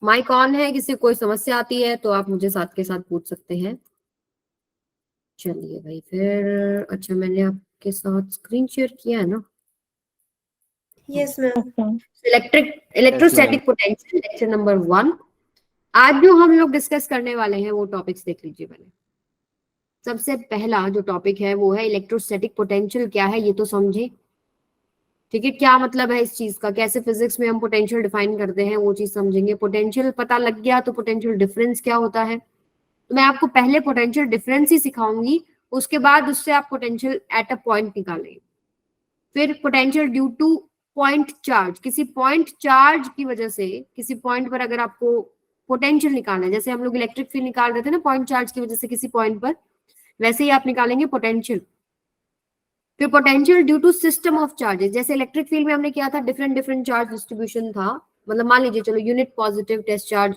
Mic on है, किसी कोई समस्या आती है तो आप मुझे साथ के साथ पूछ सकते हैं। चलिए भाई फिर, अच्छा मैंने आपके साथ स्क्रीन शेयर किया है ना? Yes ma'am. Electrostatic potential lecture number 1। आज जो हम लोग डिस्कस करने वाले हैं वो टॉपिक्स देख लीजिए पहले। सबसे पहला जो टॉपिक है वो है इलेक्ट्रोस्टैटिक पोटेंशियल क्या है ये तो समझे। ठीक है, क्या मतलब है इस चीज का, कैसे फिजिक्स में हम पोटेंशियल डिफाइन करते हैं वो चीज समझेंगे। पोटेंशियल पता लग गया तो पोटेंशियल डिफरेंस क्या होता है, तो मैं आपको पहले पोटेंशियल डिफरेंस ही सिखाऊंगी, उसके बाद उससे आप पोटेंशियल एट अ पॉइंट निकालेंगे। फिर potential due two point charge, किसी पॉइंट चार्ज की वजह से किसी पॉइंट पर अगर आपको पोटेंशियल निकालना है, जैसे हम लोग इलेक्ट्रिक फील्ड निकाल रहे थे ना पॉइंट चार्ज की वजह से किसी पॉइंट पर, वैसे ही आप निकालेंगे पोटेंशियल। फिर potential due to system of charges, जैसे इलेक्ट्रिक फील्ड में हमने किया था डिफरेंट डिफरेंट चार्ज डिस्ट्रीब्यूशन था, मतलब मान लीजिए चलो unit positive test charge,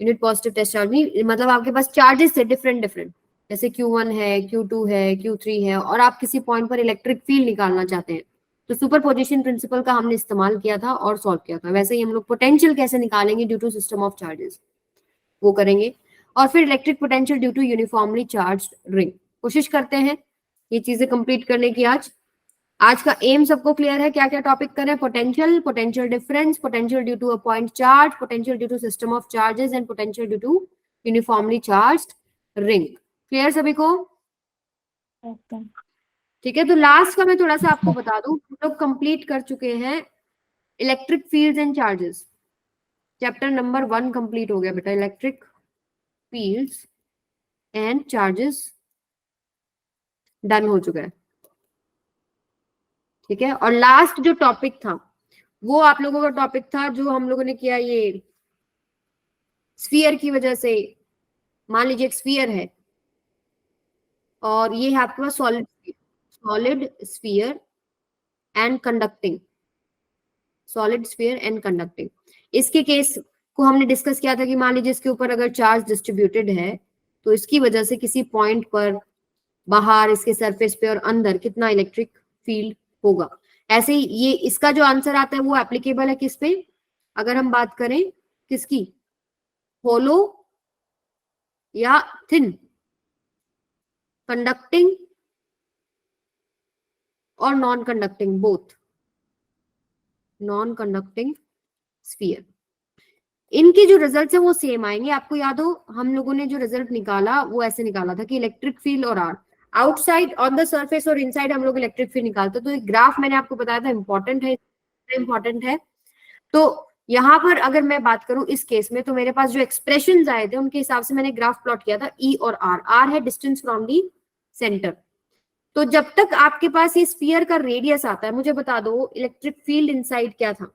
unit positive test charge भी मतलब आपके पास चार्जेस थे डिफरेंट डिफरेंट, जैसे Q1 है, Q2 है, Q3 है, और आप किसी पॉइंट पर इलेक्ट्रिक फील्ड निकालना चाहते हैं तो सुपरपोजिशन प्रिंसिपल का हमने इस्तेमाल किया था और सॉल्व किया था। वैसे ही हम लोग पोटेंशियल कैसे निकालेंगे due to system of charges वो करेंगे। और फिर electric potential due to uniformly charge ring, कोशिश करते हैं ये चीजें कंप्लीट करने की। आज का एम सबको क्लियर है, क्या क्या टॉपिक करें? Potential, potential difference, potential due to a point charge, potential due to system of charges and potential due to uniformly charged ring. Clear सभी को? ठीक है, तो लास्ट का मैं थोड़ा सा आपको बता दूं, हम लोग कंप्लीट कर चुके हैं electric fields and charges. Chapter number 1 complete हो गया बेटा, electric fields and charges done हो चुका है। ठीक है, और लास्ट जो टॉपिक था वो आप लोगों का टॉपिक था जो हम लोगों ने किया, ये स्फीयर की वजह से, मान लीजिए एक स्फीयर है और ये है आपके पास solid sphere and conducting, solid sphere and conducting. इसके केस को हमने डिस्कस किया था कि मान लीजिए इसके ऊपर अगर चार्ज डिस्ट्रीब्यूटेड है तो इसकी वजह से किसी पॉइंट पर बाहर इसके सरफेस पे और अंदर कितना इलेक्ट्रिक फील्ड होगा। ऐसे ही ये इसका जो आंसर आता है वो एप्लीकेबल है किस पे, अगर हम बात करें किसकी, होलो या थिन, कंडक्टिंग और non conducting, both non conducting sphere. इनके जो रिजल्ट है वो सेम आएंगे। आपको याद हो हम लोगों ने जो रिजल्ट निकाला वो ऐसे निकाला था कि इलेक्ट्रिक फील्ड और R outside on the surface और इनसाइड हम लोग इलेक्ट्रिक फील्ड निकालते, तो एक ग्राफ मैंने आपको बताया था इंपॉर्टेंट है, इंपॉर्टेंट है। तो यहाँ पर अगर मैं बात करूं इस केस में, तो मेरे पास जो एक्सप्रेशन आए थे उनके हिसाब से मैंने ग्राफ प्लॉट किया था। ई और आर, आर है डिस्टेंस फ्रॉम दी सेंटर। तो जब तक आपके पास ये स्फीयर का रेडियस आता है, मुझे बता दो इलेक्ट्रिक फील्ड इनसाइड क्या था?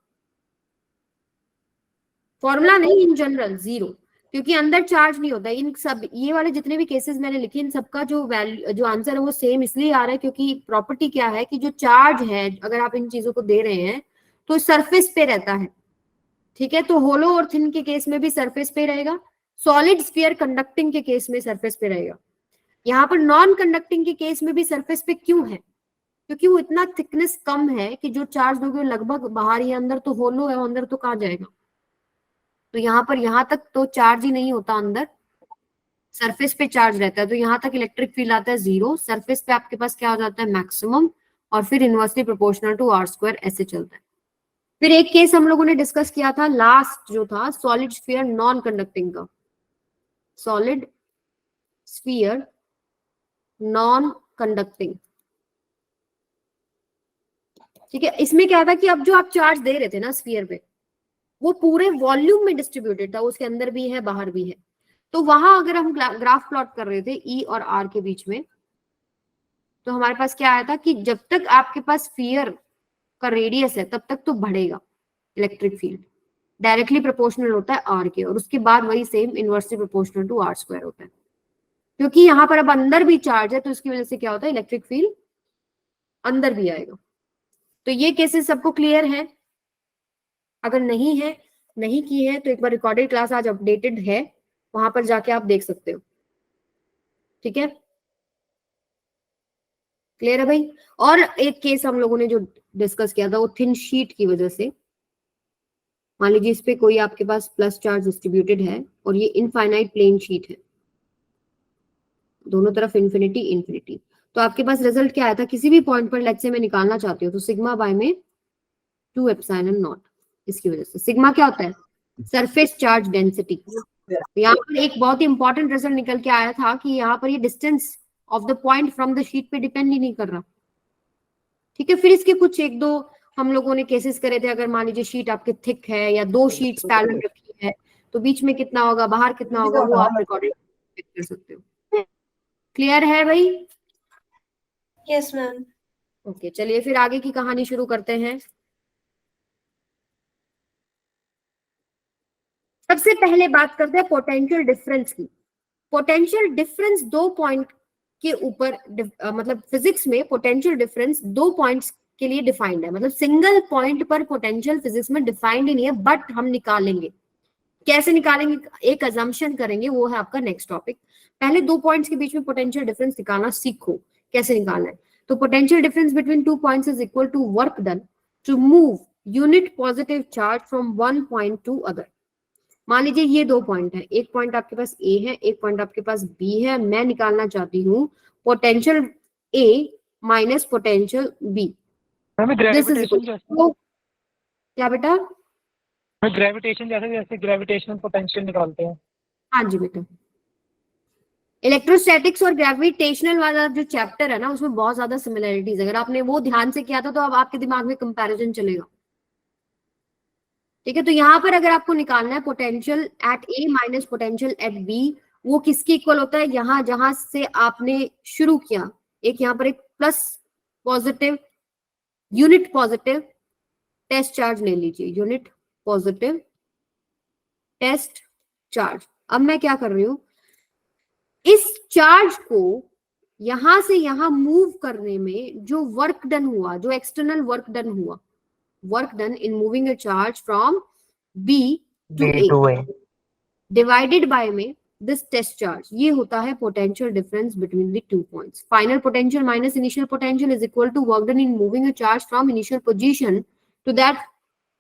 फॉर्मूला नहीं, इन जनरल जीरो, क्योंकि अंदर चार्ज नहीं होता। इन सब ये वाले जितने भी केसेस मैंने लिखे इन सबका जो वैल्यू जो आंसर है वो सेम इसलिए आ रहा है क्योंकि प्रॉपर्टी क्या है कि जो चार्ज है अगर आप इन चीजों को दे रहे हैं तो सरफेस पे रहता है। ठीक है, तो होलो और थिन के केस में भी सरफेस पे रहेगा, सॉलिड स्फीयर कंडक्टिंग के केस में सरफेस पे रहेगा। यहाँ पर नॉन कंडक्टिंग के केस में भी सरफेस पे क्यों है? क्योंकि वो इतना थिकनेस कम है कि जो चार्ज दोगे लगभग बाहर ही, अंदर तो होलो है, अंदर तो कहाँ जाएगा। तो यहाँ पर यहाँ तक तो चार्ज ही नहीं होता, अंदर सरफेस पे चार्ज रहता है, तो यहाँ तक इलेक्ट्रिक फील्ड आता है जीरो। सरफेस पे आपके पास क्या हो जाता है, मैक्सिमम, और फिर inversely proportional to R square, ऐसे चलता है। फिर एक केस हम लोगों ने डिस्कस किया था लास्ट जो था सॉलिड स्फीयर नॉन कंडक्टिंग का, सॉलिड स्फीयर नॉन कंडक्टिंग। ठीक है, इसमें क्या था कि अब जो आप चार्ज दे रहे थे ना स्फीयर पे वो पूरे वॉल्यूम में डिस्ट्रीब्यूटेड था, उसके अंदर भी है बाहर भी है। तो वहां अगर हम ग्राफ प्लॉट कर रहे थे ई और आर के बीच में, तो हमारे पास क्या आया था कि जब तक आपके पास स्फीयर का रेडियस है तब तक तो बढ़ेगा इलेक्ट्रिक फील्ड, डायरेक्टली प्रोपोर्शनल होता है आर के, और उसके बाद वही same inversely proportional to R square होता है। क्योंकि यहाँ पर अब अंदर भी चार्ज है तो इसकी वजह से क्या होता है, इलेक्ट्रिक फील्ड अंदर भी आएगा। तो ये केसेस सबको क्लियर है? अगर नहीं है, नहीं की है, तो एक बार रिकॉर्डेड क्लास आज अपडेटेड है, वहां पर जाके आप देख सकते हो। ठीक है, क्लियर है भाई? और एक केस हम लोगों ने जो डिस्कस किया था वो थिन शीट की वजह से, मान लीजिए इस पे कोई आपके पास प्लस चार्ज डिस्ट्रीब्यूटेड है और ये इनफाइनाइट प्लेन शीट है, दोनों तरफ इन्फिनिटी इन्फिनिटी, तो आपके पास रिजल्ट क्या आया था, किसी भी पॉइंट पर लेट्स से मैं निकालना चाहती हूँ तो सिग्मा बाय में 2 एप्सिलॉन नॉट, इसकी वजह से सिग्मा क्या होता है, सरफेस चार्ज डेंसिटी। तो यहाँ पर एक बहुत ही इंपॉर्टेंट रिजल्ट निकल के आया था कि यहाँ पर ये distance of the point from the sheet पे डिपेंड ही नहीं कर रहा। ठीक है, फिर इसके कुछ एक दो हम लोगों ने केसेस करे थे, अगर मान लीजिए शीट आपके थिक है या दो शीट्स पैरेलल रखी है तो बीच में कितना होगा, बाहर कितना होगा, वो आप रिकॉर्डिंग कर सकते हो। क्लियर है भाई? Yes, ma'am. ओके, चलिए फिर आगे की कहानी शुरू करते हैं। सबसे पहले बात करते हैं पोटेंशियल डिफरेंस की। पोटेंशियल डिफरेंस दो पॉइंट के ऊपर मतलब फिजिक्स में पोटेंशियल डिफरेंस दो पॉइंट्स के लिए डिफाइंड है, मतलब सिंगल पॉइंट पर पोटेंशियल फिजिक्स में डिफाइंड ही नहीं है, बट हम निकालेंगे। कैसे निकालेंगे, एक अजम्पशन करेंगे, वो है आपका नेक्स्ट टॉपिक। पहले दो पॉइंट्स के बीच में पोटेंशियल डिफरेंस निकालना सीखो, कैसे निकालना है। तो potential difference between two points is equal to work done to move unit positive charge from one point to other. मान लीजिए ये दो पॉइंट है, एक पॉइंट आपके पास ए है, एक पॉइंट आपके पास बी है। मैं निकालना चाहती हूँ पोटेंशियल ए माइनस पोटेंशियल बी। क्या बेटा? ग्रेविटेशन जैसे ग्रेविटेशनल पोटेंशियल निकालते हैं। हाँ जी बेटा, इलेक्ट्रोस्टैटिक्स और ग्रेविटेशनल वाला जो चैप्टर है ना, उसमें बहुत ज्यादा सिमिलरिटीज, अगर आपने वो ध्यान से किया था तो अब आपके दिमाग में कंपैरिजन चलेगा। ठीक है, तो यहां पर अगर आपको निकालना है potential at A minus potential at B, वो किसके इक्वल होता है, यहां जहां से आपने शुरू किया, एक यहाँ पर एक plus positive unit positive test charge ले लीजिए, यूनिट पॉजिटिव टेस्ट चार्ज। अब मैं क्या कर रही हूं, इस चार्ज को यहां से यहां मूव करने में जो वर्क डन हुआ, जो एक्सटर्नल वर्क डन हुआ, work done in moving a charge from B to A divided by में दिस टेस्ट चार्ज, ये होता है potential difference between the two points. Final potential minus initial potential is equal to work done in moving a charge from initial position to that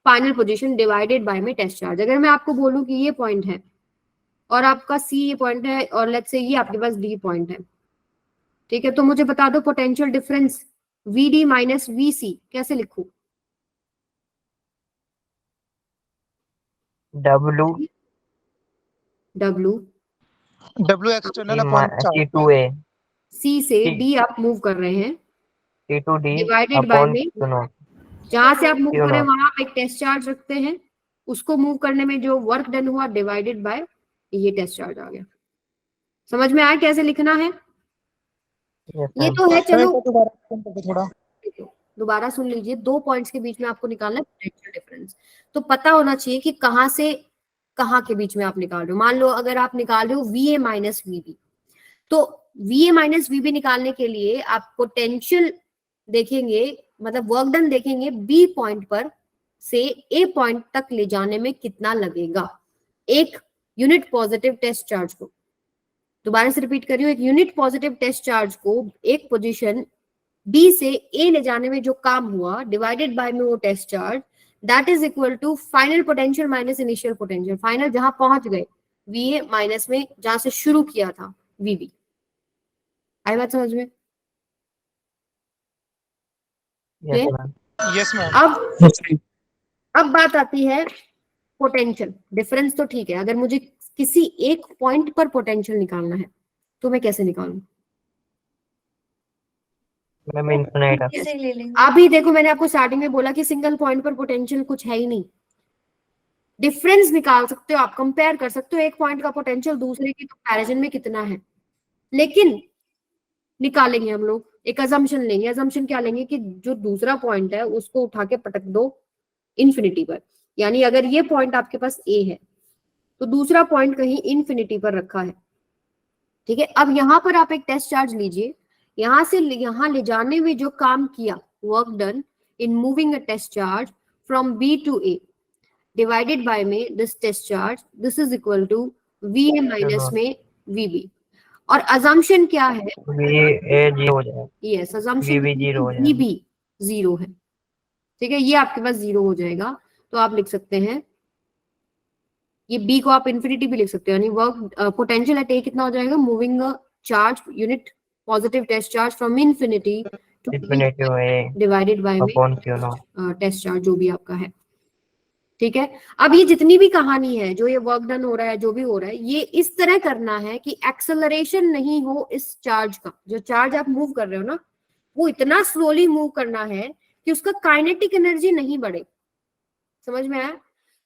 final position divided by में test charge. अगर मैं आपको बोलूं कि ये point है और आपका C ये पॉइंट है और लेट्स से ये आपके पास D पॉइंट है, ठीक है, तो मुझे बता दो potential difference VD minus VC कैसे लिखूं? W external upon C2A C से D आप मूव कर रहे हैं C2D डिवाइडेड बाय अपॉन में, सुनो जहां से आप मूव क्यों करें ना? वहां आप एक टेस्ट चार्ज रखते हैं, उसको मूव करने में जो वर्क डन हुआ डिवाइडेड बाय ये टेस्ट चार्ज आ गया। समझ में आया कैसे लिखना है? ये तो है, चलो थोड़ा दोबारा सुन लीजिए। दो पॉइंट्स के बीच में आपको निकालना है पोटेंशियल डिफरेंस, तो पता होना चाहिए कि कहां से कहां के बीच में आप निकाल रहे हो। मान लो अगर आप निकाल रहे हो VA माइनस VB, तो VA माइनस VB निकालने के लिए आप पोटेंशियल देखेंगे, मतलब वर्क डन देखेंगे B पॉइंट पर से A पॉइंट तक ले जाने में कितना लगेगा एक यूनिट पॉजिटिव टेस्ट चार्ज को। दोबारा से रिपीट कर रही हूँ, एक यूनिट पॉजिटिव टेस्ट चार्ज को एक पोजीशन B से A ले जाने में जो काम हुआ डिवाइडेड बाय में वो test charge, that is equal to final potential minus initial potential. Final जहां पहुंच गए VA माइनस में जहां से शुरू किया था VB। आई बात समझ में? Yes ma'am. अब बात आती है पोटेंशियल डिफरेंस। तो ठीक है, अगर मुझे किसी एक पॉइंट पर पोटेंशियल निकालना है तो मैं कैसे निकालूं? मैम इनफिनाइट इसे ले लेंगे। अभी देखो, मैंने आपको स्टार्टिंग में बोला कि सिंगल पॉइंट पर पोटेंशियल कुछ है ही नहीं। डिफरेंस निकाल सकते हो आप, कंपेयर कर सकते हो एक पॉइंट का पोटेंशियल दूसरे के कंपैरिजन में कितना है, लेकिन निकालेंगे हम लोग एक अजम्पशन लेंगे। अजम्पशन क्या लेंगे कि जो दूसरा पॉइंट है उसको उठा के पटक दो इन्फिनिटी पर, यानी अगर ये पॉइंट आपके पास A है तो दूसरा पॉइंट कहीं इन्फिनिटी पर रखा है। ठीक है, अब यहां पर आप एक टेस्ट चार्ज लीजिए, यहां से यहां ले जाने में जो काम किया, work done in moving a test charge from B to A divided by में this test charge, this is equal to VA minus में VB। और अजम्पशन क्या है? VA 0 हो जाएगा। यस, अजम्पशन VB 0 हो जाएगा। VB 0 है। ठीक है, ये आपके पास 0 हो जाएगा, तो आप लिख सकते हैं ये बी को आप इन्फिनिटी भी लिख सकते हो, यानी वर्क पोटेंशियल एट ए कितना हो जाएगा, moving charge unit positive test charge from infinity to Infinity A divided by में upon Q naught. Test charge जो भी आपका है। ठीक है, अब ये जितनी भी कहानी है, जो ये वर्क डन हो रहा है, जो भी हो रहा है, ये इस तरह करना है कि एक्सेलरेशन नहीं हो इस चार्ज का। जो चार्ज आप मूव कर रहे हो ना, वो इतना स्लोली मूव करना है कि उसका काइनेटिक एनर्जी नहीं बढ़े। समझ में आया?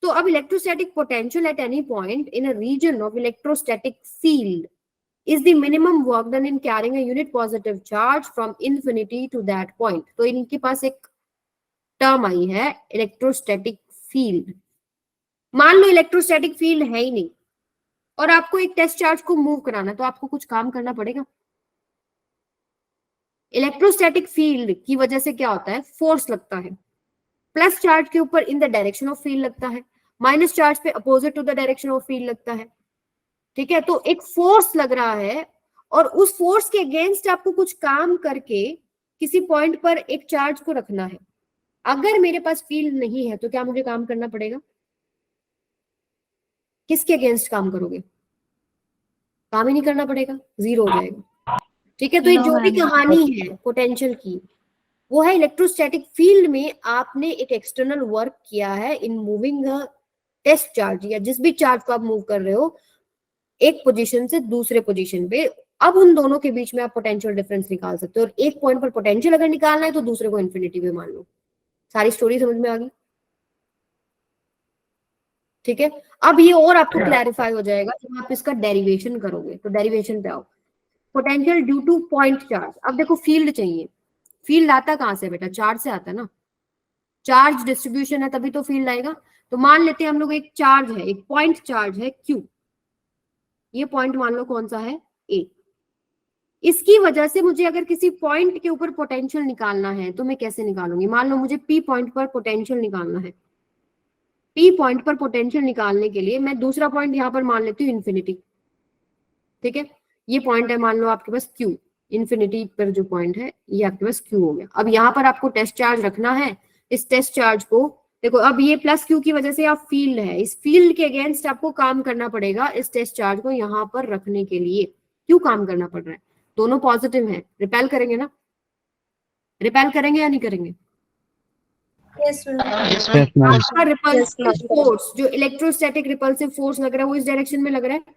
तो अब electrostatic potential at any point in a region of electrostatic field is the minimum work done in carrying a unit positive charge from infinity to that point। तो इनके पास एक टर्म आई है इलेक्ट्रोस्टैटिक फील्ड। मान लो इलेक्ट्रोस्टैटिक फील्ड है ही नहीं और आपको एक टेस्ट चार्ज को मूव कराना, तो आपको कुछ काम करना पड़ेगा। इलेक्ट्रोस्टैटिक फील्ड की वजह से क्या होता है, फोर्स लगता है। प्लस चार्ज के ऊपर in the direction of field लगता है, माइनस चार्ज पे opposite to the direction of field लगता है। ठीक है, तो एक फोर्स लग रहा है और उस फोर्स के अगेंस्ट आपको कुछ काम करके किसी पॉइंट पर एक चार्ज को रखना है। अगर मेरे पास फील्ड नहीं है तो क्या मुझे काम करना पड़ेगा? किसके अगेंस्ट काम करोगे? काम ही नहीं करना पड़ेगा, जीरो हो जाएगा। ठीक है, तो ये जो भी कहानी है पोटेंशियल की, वो है इलेक्ट्रोस्टैटिक फील्ड में आपने एक एक्सटर्नल वर्क किया है इन मूविंग टेस्ट चार्ज, या जिस भी चार्ज को आप मूव कर रहे हो एक पोजीशन से दूसरे पोजीशन पे। अब उन दोनों के बीच में आप पोटेंशियल डिफरेंस निकाल सकते हो, और एक पॉइंट पर पोटेंशियल अगर निकालना है तो दूसरे को इन्फिनिटी पे मान लो। सारी स्टोरी समझ में आ गई? ठीक है, अब ये और आपको क्लैरिफाई हो जाएगा जब आप इसका डेरिवेशन करोगे। तो डेरिवेशन पे आओ, potential due two point charge. अब देखो फील्ड चाहिए, फील्ड आता कहां से बेटा? चार्ज से आता है ना। चार्ज डिस्ट्रीब्यूशन है तभी तो फील्ड आएगा। तो मान लेते हैं हम लोग एक चार्ज है, एक पॉइंट चार्ज है Q। ये पॉइंट मान लो कौन सा है? A। इसकी वजह से मुझे अगर किसी पॉइंट के ऊपर पोटेंशियल निकालना है तो मैं कैसे निकालूंगी? मान लो मुझे P पॉइंट पर पोटेंशियल निकालना है। P पॉइंट पर पोटेंशियल निकालने के लिए मैं दूसरा पॉइंट यहां पर मान लेती हूँ इन्फिनिटी। ठीक है, ये पॉइंट है मान लो आपके पास Q, इन्फिनिटी पर जो पॉइंट है ये आपके पास Q हो गया। अब यहाँ पर आपको टेस्ट चार्ज रखना है। इस टेस्ट चार्ज को देखो, अब ये प्लस Q की वजह से आप फील्ड है, इस फील्ड के अगेंस्ट आपको काम करना पड़ेगा इस टेस्ट चार्ज को यहाँ पर रखने के लिए। क्यों काम करना पड़ रहा है? दोनों पॉजिटिव हैं, रिपेल करेंगे ना? रिपेल करेंगे या नहीं करेंगे? Yes, ma'am. आपका रिपल्सिव फोर्स, जो इलेक्ट्रोस्टैटिक रिपल्सिव फोर्स लग रहा है, वो इस डायरेक्शन में लग रहा है,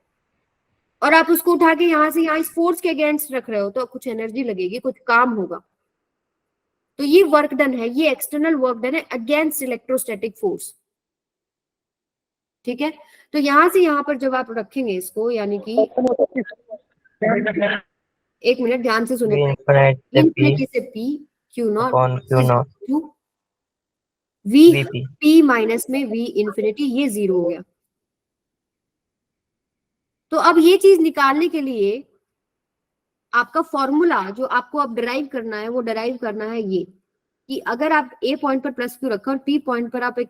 और आप उसको उठा के यहाँ से यहाँ इस फोर्स के अगेंस्ट रख रहे हो, तो कुछ एनर्जी लगेगी, कुछ काम होगा। तो ये वर्क डन है, ये एक्सटर्नल वर्क डन है अगेंस्ट इलेक्ट्रोस्टैटिक फोर्स। ठीक है, तो यहां से यहां पर जब आप रखेंगे इसको, यानी कि एक मिनट ध्यान से सुनिए, इन्फिनिटी से P Q not upon Q naught. V VP. P minus में V इन्फिनिटी, ये जीरो हो गया। तो अब ये चीज निकालने के लिए आपका फॉर्मूला जो आपको अब डिराइव करना है, वो डिराइव करना है ये कि अगर आप A पॉइंट पर प्लस Q रखो और P पॉइंट पर आप एक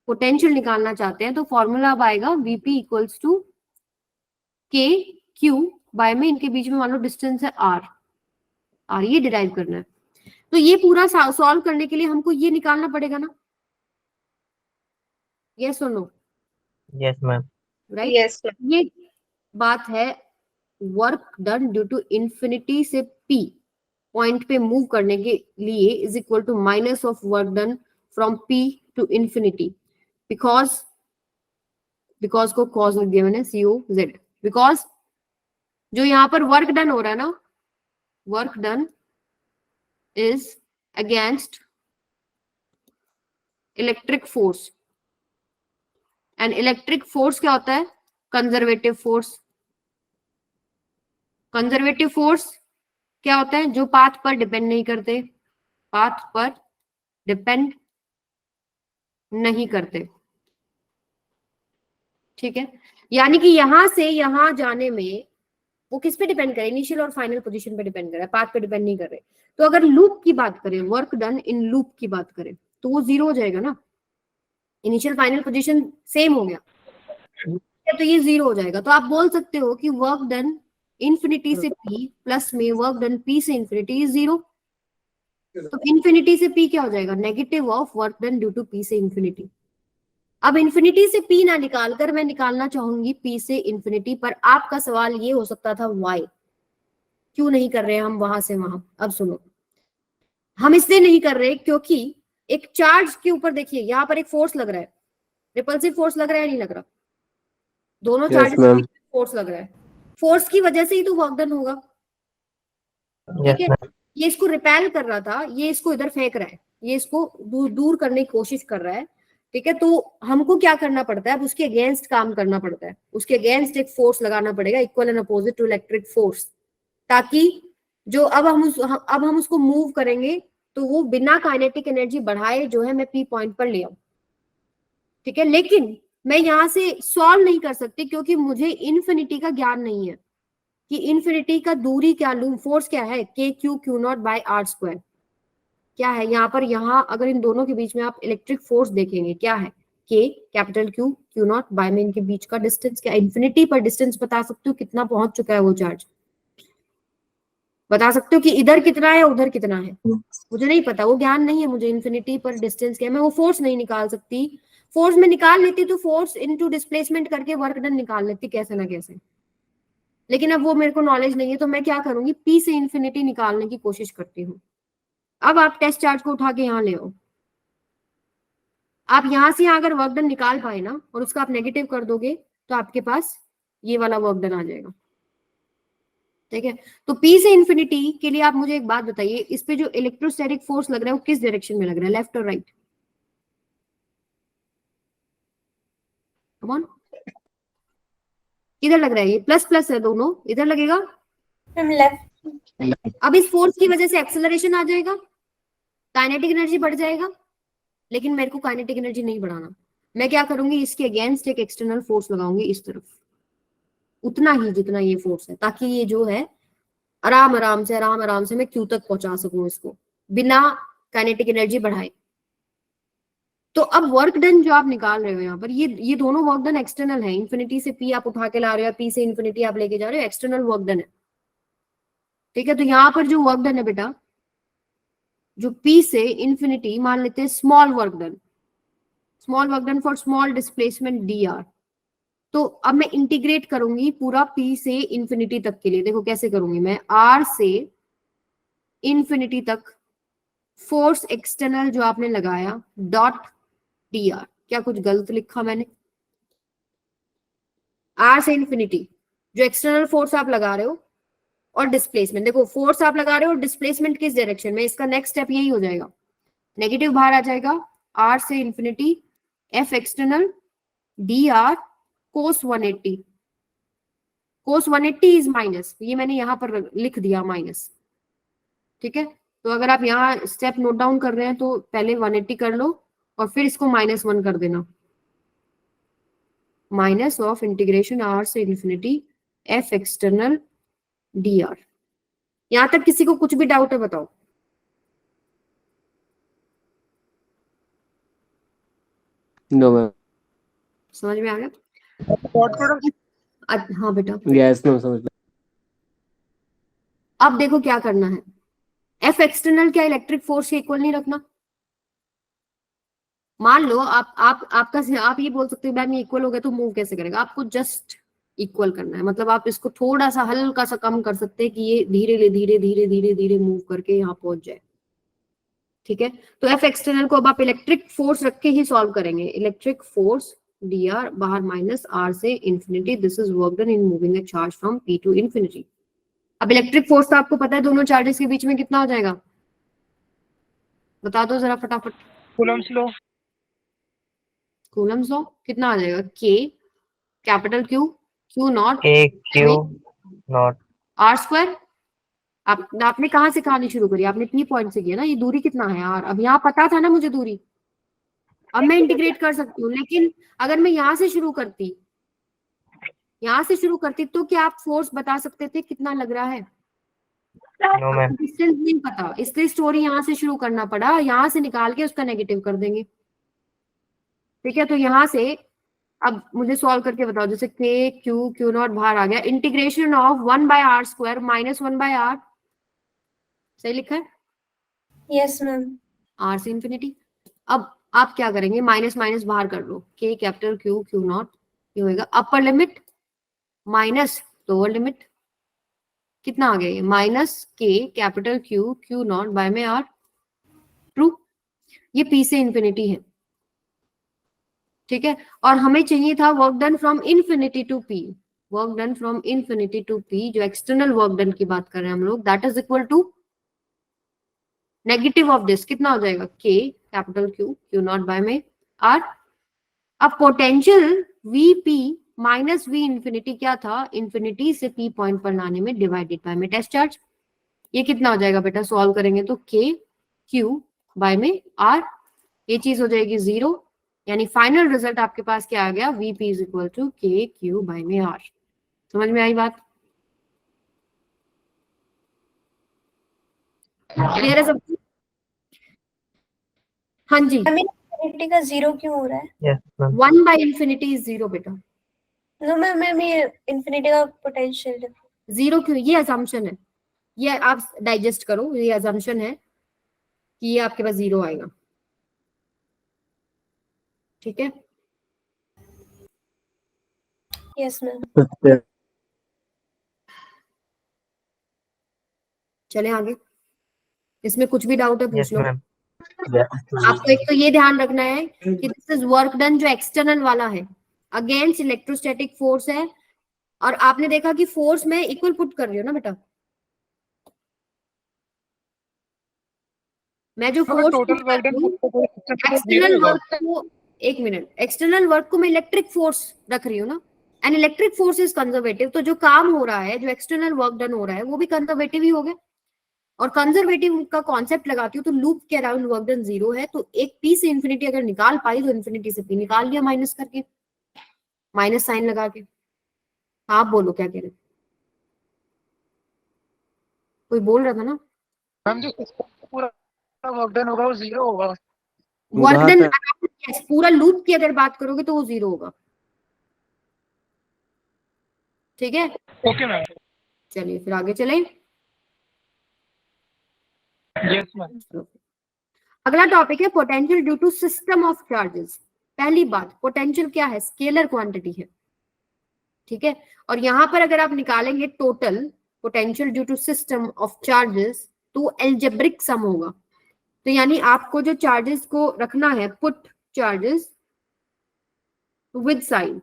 पोटेंशियल निकालना चाहते हैं, तो फॉर्मूला अब आएगा VP equals to K Q by में इनके बीच में मान लो डिस्टेंस है R, ये डिराइव करना है। तो ये पूरा सॉल्व करने के लिए हमको ये निकालना पड़ेगा ना? यस और no? Yes, ma'am. Right? Yes, ma'am. ये बात है work done due to infinity से P पॉइंट पे मूव करने के लिए is equal to minus of work done from P to infinity, because को कॉज लिख दिया मैंने COZ, बिकॉज जो यहाँ पर वर्क डन हो रहा है ना, work done is against electric force, and electric force क्या होता है? Conservative force. कंजर्वेटिव फोर्स क्या होता है? जो पाथ पर डिपेंड नहीं करते, पाथ पर डिपेंड नहीं करते। ठीक है, यानी कि यहां से यहां जाने में वो किस पे डिपेंड करे? इनिशियल और फाइनल पोजीशन पे डिपेंड कर रहा है, पाथ पे डिपेंड नहीं कर रहे। तो अगर लूप की बात करें, वर्क डन इन लूप की बात करें, तो वो जीरो हो जाएगा ना। इनिशियल फाइनल पोजीशन सेम हो गया, तो ये जीरो हो जाएगा। तो आप बोल सकते हो कि वर्क डन इन्फिनिटी से P प्लस में वर्क डन P से इन्फिनिटी इज जीरो। तो इन्फिनिटी से P क्या हो जाएगा? Negative of work done due to P से इन्फिनिटी। अब इन्फिनिटी से पी ना निकाल कर मैं निकालना चाहूंगी पी से इन्फिनिटी, पर आपका सवाल ये हो सकता था वाई, क्यों नहीं कर रहे हम वहां से वहां। अब सुनो, हम इसलिए नहीं कर रहे क्योंकि एक चार्ज के ऊपर देखिए यहाँ पर एक फोर्स लग रहा है, रिपल्सिव फोर्स लग रहा है नहीं लग रहा, दोनों Yes, चार्जेस ma'am. फोर्स लग रहा है, फोर्स की वजह से ही तो वर्क डन होगा। Yes, ठीक है, ma'am. ये इसको रिपेल कर रहा था, ये इसको इधर फेंक रहा है, ये इसको दूर दूर करने की कोशिश कर रहा है। ठीक है, तो हमको क्या करना पड़ता है, अब उसके अगेंस्ट काम करना पड़ता है, उसके अगेंस्ट एक फोर्स लगाना पड़ेगा equal and opposite to electric force, ताकि जो अब हम उसको मूव करेंगे तो वो बिना काइनेटिक एनर्जी बढ़ाए जो है मैं पी पॉइंट पर ले आऊं। ठीक है, लेकिन मैं यहां से सॉल्व नहीं कर सकती क्योंकि मुझे इन्फिनिटी का ज्ञान नहीं है कि इन्फिनिटी का दूरी क्या लूं, फोर्स क्या है, K Q Q naught by R square क्या है यहाँ पर। यहाँ अगर इन दोनों के बीच में आप इलेक्ट्रिक फोर्स देखेंगे क्या है, K capital Q Q naught by में इनके बीच का डिस्टेंस क्या, इन्फिनिटी पर डिस्टेंस बता सकते हो कितना पहुंच चुका है वो चार्ज, बता सकते हो कि इधर कितना है उधर कितना है, मुझे नहीं पता, वो ज्ञान नहीं है मुझे इन्फिनिटी पर डिस्टेंस क्या है, मैं वो फोर्स नहीं निकाल सकती। फोर्स में निकाल लेती तो फोर्स इनटू डिस्प्लेसमेंट करके वर्क डन निकाल लेती कैसे ना कैसे, लेकिन अब वो मेरे को नॉलेज नहीं है, तो मैं क्या करूंगी पी से इन्फिनिटी निकालने की कोशिश करती हूँ। अब आप टेस्ट चार्ज को उठा के यहाँ ले आओ, आप यहां से यहाँ अगर वर्क डन निकाल पाए ना और उसका आप नेगेटिव कर दोगे तो आपके पास ये वाला वर्क डन आ जाएगा। ठीक है, तो पी से इन्फिनिटी के लिए आप मुझे एक बात बताइए, इस पे जो इलेक्ट्रोस्टैटिक फोर्स लग रहा है वो किस डायरेक्शन में लग रहा है, लेफ्ट और राइट? कम ऑन, किधर लग रहा है, ये प्लस प्लस है दोनों, इधर लगेगा। Ma'am left. अब इस फोर्स की वजह से एक्सेलरेशन आ जाएगा, काइनेटिक एनर्जी बढ़ जाएगा, लेकिन मेरे को काइनेटिक एनर्जी नहीं बढ़ाना, मैं क्या करूंगी इसके अगेंस्ट एक एक्सटर्नल फोर्स लगाऊंगी इस तरफ, उतना ही जितना ये फोर्स है, ताकि ये जो है आराम आराम से मैं क्यू तक पहुंचा सकूं इसको बिना काइनेटिक एनर्जी बढ़ाए। तो अब वर्क डन जो आप निकाल रहे हो यहाँ पर, ये दोनों वर्क डन एक्सटर्नल है, इन्फिनिटी से पी आप उठा के ला रहे हो, पी से इन्फिनिटी आप लेके जा रहे हो, एक्सटर्नल वर्क डन है। ठीक है, तो यहाँ पर जो वर्क डन है बेटा, जो पी से इन्फिनिटी मान लेते हैं small work done for small displacement D R, तो अब मैं इंटीग्रेट करूंगी पूरा पी से इन्फिनिटी तक के लिए। देखो कैसे करूंगी मैं, आर से इन्फिनिटी तक फोर्स एक्सटर्नल जो आपने लगाया डॉट डी आर, क्या कुछ गलत लिखा मैंने? आर से इन्फिनिटी जो एक्सटर्नल फोर्स आप लगा रहे हो और डिस्प्लेसमेंट, देखो फोर्स आप लगा रहे हो और डिस्प्लेसमेंट किस डायरेक्शन में, इसका नेक्स्ट स्टेप यही हो जाएगा, नेगेटिव बाहर आ जाएगा, आर से infinity F external D R cos 180, cos 180 is minus, ये मैंने यहां पर लिख दिया माइनस। ठीक है, तो अगर आप यहाँ स्टेप नोट डाउन कर रहे हैं तो पहले 180 कर लो और फिर इसको -1 कर देना, माइनस ऑफ इंटीग्रेशन आर से infinity F external D R. यहां तक किसी को कुछ भी डाउट है बताओ? No, ma'am. समझ में आ गया? डॉट प्रोडक्ट हाँ बेटा, Yes, ma'am. समझ में। अब देखो क्या करना है, एफ एक्सटर्नल क्या इलेक्ट्रिक फोर्स के इक्वल नहीं रखना? मान लो आप ये बोल सकते हो मैम ये इक्वल हो गया तो मूव कैसे करेगा, आपको जस्ट इक्वल करना है, मतलब आप इसको थोड़ा सा हल्का सा कम कर सकते हैं कि ये धीरे मूव करके यहाँ पहुंच जाए। ठीक है, तो एफ एक्सटर्नल को अब आप इलेक्ट्रिक फोर्स रख के ही सॉल्व करेंगे, इलेक्ट्रिक फोर्स डी आर बाहर माइनस आर से infinity, this is work done in moving a charge from P to infinity. अब इलेक्ट्रिक फोर्स तो आपको पता है दोनों चार्जेस के बीच में कितना हो जाएगा, बता दो जरा फटाफट। कूलम्स लॉ, कूलम्स लॉ कितना आ जाएगा, K capital Q Q naught K Q not. R square. आपने कहाँ से कहानी शुरू करी, आपने पी पॉइंट से किया ना, ये दूरी कितना है यार, अब यहाँ पता था ना मुझे दूरी, अब मैं इंटीग्रेट कर सकती हूँ, लेकिन अगर मैं यहाँ से शुरू करती तो क्या आप फोर्स बता सकते थे कितना लग रहा है? No, ma'am. डिस्टेंस नहीं पता, इसलिए स्टोरी यहाँ से शुरू करना पड़ा, यहाँ से निकाल के उसका नेगेटिव कर देंगे। ठीक है, तो यहाँ से अब मुझे सॉल्व करके बताओ, जैसे के क्यू क्यू नॉट बाहर आ गया, integration of 1/r square minus 1/r, सही लिखा है? Yes ma'am. आर से इन्फिनिटी। अब आप क्या करेंगे, माइनस माइनस बाहर कर लो, के कैपिटल क्यू क्यू नॉट, ये होएगा upper limit minus lower limit, कितना आ गया ये, minus K capital Q Q naught by में आर, ट्रू। ये पी से इंफिनिटी है, ठीक है। और हमें चाहिए था work done from infinity to P, work done from infinity to P, जो एक्सटर्नल वर्क डन की बात कर रहे हैं हम लोग, that is equal to negative of this, कितना हो जाएगा, K capital Q Q naught by में आर। अब potential VP minus we infinity क्या था, इंफिनिटी से पी पॉइंट पर लाने में डिवाइडेड बाय में टेस्ट चार्ज, ये कितना हो जाएगा बेटा, सॉल्व करेंगे तो के क्यू बाय में आर, ये चीज हो जाएगी 0, यानी फाइनल रिजल्ट आपके पास क्या आ गया, वीपी इज इक्वल टू के क्यू बाय में आर। समझ में आई बात, क्लियर है सब? हाँ जी, मैम इनफिनिटी का 0 क्यों हो रहा है? Yes, ma'am. 1 bye infinity is 0 बेटा, नो मैम ये इनफिनिटी का पोटेंशियल 0 क्यों, ये असम्पशन है, ये आप डाइजेस्ट करो, ये असम्पशन है कि ये आपके पास 0 आएगा, ठीक है। Yes ma'am. चले आगे, इसमें कुछ भी डाउट है Yes, पूछ लो। ma'am. आपको एक तो ये ध्यान रखना है कि दिस इज वर्क डन जो एक्सटर्नल वाला है, अगेंस्ट इलेक्ट्रोस्टैटिक फोर्स है, और आपने देखा कि फोर्स में इक्वल पुट कर रही हूँ ना बेटा, मैं जो अगर force total work done external work को, एक मिनट, एक्सटर्नल वर्क को मैं इलेक्ट्रिक फोर्स रख रही हूँ ना, and electric force is conservative, तो जो काम हो रहा है, जो एक्सटर्नल वर्क डन हो रहा है वो भी कंजर्वेटिव ही हो गया, और कंजर्वेटिव का कॉन्सेप्ट लगाती हूँ तो लूप के अराउंड वर्क डन 0 है, तो एक पी से इंफिनिटी अगर निकाल पाई तो इंफिनिटी से पी निकाल लिया माइनस करके, माइनस साइन लगा के। आप बोलो क्या कह रहे, कोई बोल रहा था ना, मैम जो पूरा वर्क डन होगा वो 0 होगा। वर्क कहा डन था पूरा लूप की अगर बात करोगे तो वो 0 होगा, ठीक है। Okay ma'am. चलिए फिर आगे चले, यस मैम। अगला टॉपिक है potential due to system of charges. पहली बात, पोटेंशियल क्या है, स्केलर क्वांटिटी है, ठीक है। और यहां पर अगर आप निकालेंगे total potential due to system of charges तो एल्जेब्रिक सम होगा, तो यानी आपको जो चार्जेस को रखना है, पुट चार्जेस विद साइन,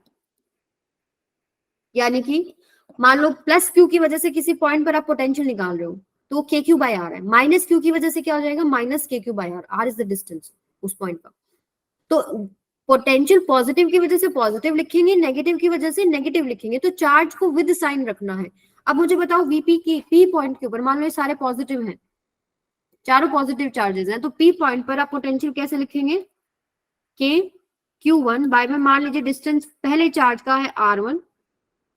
यानी कि मान लो प्लस क्यू की वजह से किसी पॉइंट पर आप पोटेंशियल निकाल रहे हो तो के क्यू बाय आर है, माइनस क्यू की वजह से क्या हो जाएगा, minus K Q by R, R is the distance उस पॉइंट पर। तो पोटेंशियल पॉजिटिव की वजह से पॉजिटिव लिखेंगे, नेगेटिव की वजह से नेगेटिव लिखेंगे, तो चार्ज को विद साइन रखना है। अब मुझे बताओ वीपी की पी पॉइंट के ऊपर मान लो ये सारे पॉजिटिव हैं, चारों पॉजिटिव चार्जेस हैं, तो पी पॉइंट पर आप पोटेंशियल कैसे लिखेंगे, के Q1 बाय में मान लीजिए डिस्टेंस पहले चार्ज का है R1,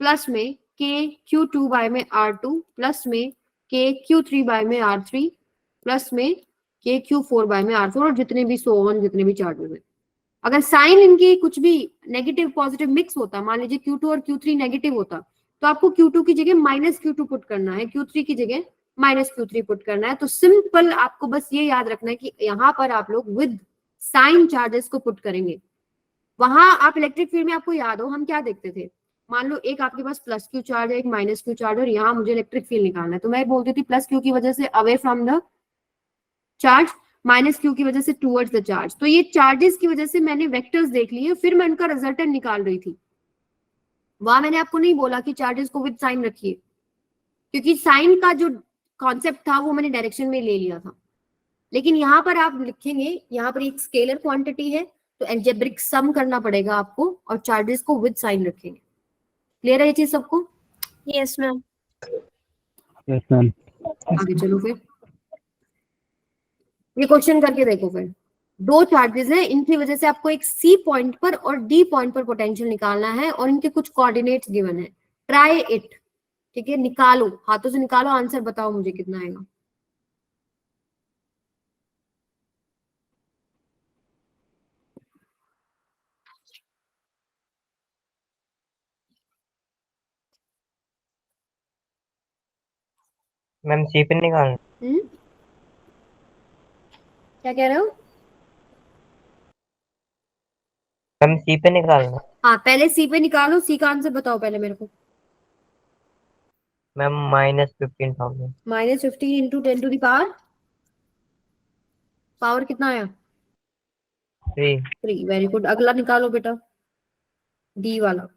प्लस में के Q2 बाय में R2, प्लस में के Q3 बाय में R3, प्लस में के Q4 बाय में R4, और जितने भी सो ऑन जितने भी चार्जेस हैं। अगर साइन इनकी कुछ भी नेगेटिव पॉजिटिव मिक्स होता, मान लीजिए Q2 और Q3 नेगेटिव होता, तो आपको Q2 की जगह माइनस Q2 पुट करना है, Q3 की जगह माइनस Q3 पुट करना है। तो सिंपल आपको बस ये याद रखना है कि यहाँ पर आप लोग विद साइन चार्जेस को पुट करेंगे। वहां आप इलेक्ट्रिक फील्ड में आपको याद हो हम क्या देखते थे, मान लो एक आपके पास प्लस क्यू चार्ज है, एक माइनस क्यू चार्ज है, और यहाँ मुझे इलेक्ट्रिक फील्ड निकालना है, तो मैं बोलती थी प्लस क्यू की वजह से away from the charge, minus Q की वजह से टूवर्ड्स द चार्ज। तो ये चार्जेस की वजह से मैंने वेक्टर्स देख लिए, फिर मैं उनका रिजल्टेंट निकाल रही थी। वहां मैंने आपको नहीं बोला कि चार्जेस को विद साइन रखिए, क्योंकि साइन का जो कॉन्सेप्ट था वो मैंने डायरेक्शन में ले लिया था। लेकिन यहाँ पर आप लिखेंगे, यहाँ पर एक स्केलर क्वांटिटी है तो एल्जेब्रिक सम करना पड़ेगा आपको, और चार्जेस को विद साइन रखेंगे। क्लियर है ये चीज सबको? Yes ma'am. Yes ma'am. आगे चलो फिर, ये क्वेश्चन करके देखो फिर। दो चार्जेस हैं, इनकी वजह से आपको एक सी पॉइंट पर और डी पॉइंट पर पोटेंशियल निकालना है, और इनके कुछ कोऑर्डिनेट्स गिवन है, ट्राई इट, ठीक है। निकालो, हाथों से निकालो, आंसर बताओ मुझे कितना आएगा। मैम सी पे निकालना। क्या कह रहे हो? मैम सी पे निकालना। हाँ पहले सी पे निकालो, सी का आंसर बताओ पहले मेरे को। Ma'am -15,000। -15 into 10 to the power, power कितना आया? 3। 3। Very good. अगला निकालो बेटा, डी वाला।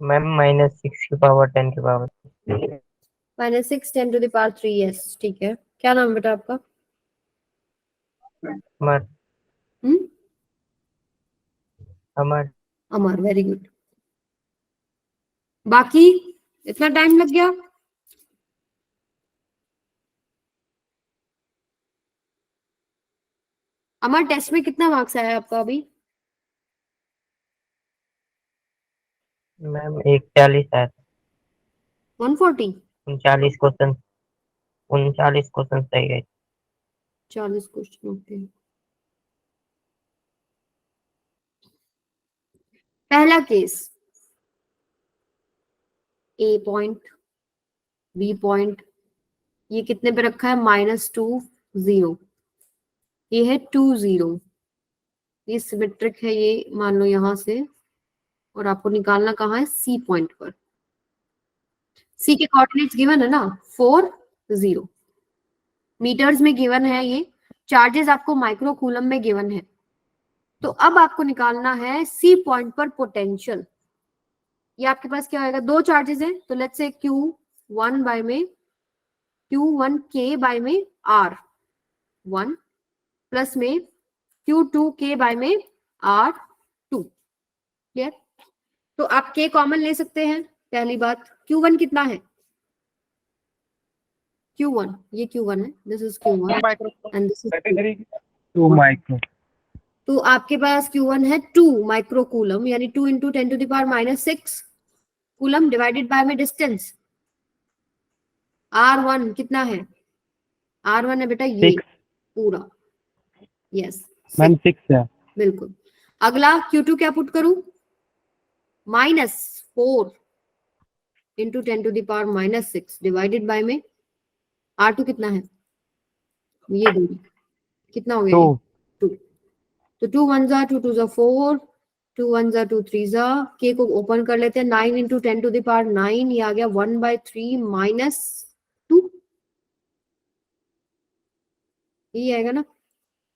मैम -6 की पावर 10 की power. -6 10 to the power 3। Yes ठीक है। क्या नाम है बेटा आपका? अमर। हम्म, अमर। अमर। Very good. बाकी इतना टाइम लग गया? अमर टेस्ट में कितना मार्क्स आया आपका अभी? मैम 41 आया था। 140? 39 क्वेश्चन, 39 क्वेश्चन सही गए। 40 क्वेश्चन। ओके। पहला केस, ए पॉइंट, बी पॉइंट, ये कितने पे रखा है? -2 0। ये है 2 0। ये सिमेट्रिक है, ये मान लो यहां से, और आपको निकालना कहाँ है? सी पॉइंट पर। सी के कोऑर्डिनेट्स गिवन है ना, 4 0। मीटर्स में गिवन है ये। चार्जेस आपको माइक्रो कूलम में गिवन है। तो अब आपको निकालना है सी पॉइंट पर पोटेंशियल। ये आपके पास क्या होगा? दो चार्जेस हैं, तो लेट्स से Q1 बाय में Q1 K बाय में R1 प्लस में Q2 K बाय में R2। क्लियर? तो आप K कॉमन ले सकते हैं। पहली बात, Q1 कितना है? Q1, ये Q1 है, this is Q1 and this is 2 micro. तो आपके पास Q1 है 2 माइक्रो कूलम, यानी 2 into 10 to the power -6 coulomb divided by में डिस्टेंस। R1 कितना है? R1 है बेटा ये 6 पूरा। यस मैम 6 है। बिल्कुल। अगला Q2 क्या पुट करूं? -4 into 10 to the power -6 divided by में R2 कितना है? ये दूरी कितना हो गया? 2 2। तो 2 1 जा 2 2 जा 4, 2 1 जा 2 3 जा, के को ओपन कर लेते हैं। 9 इंटू 10 टू द पावर 9, ये आ गया 1/3 -2। ये आएगा ना,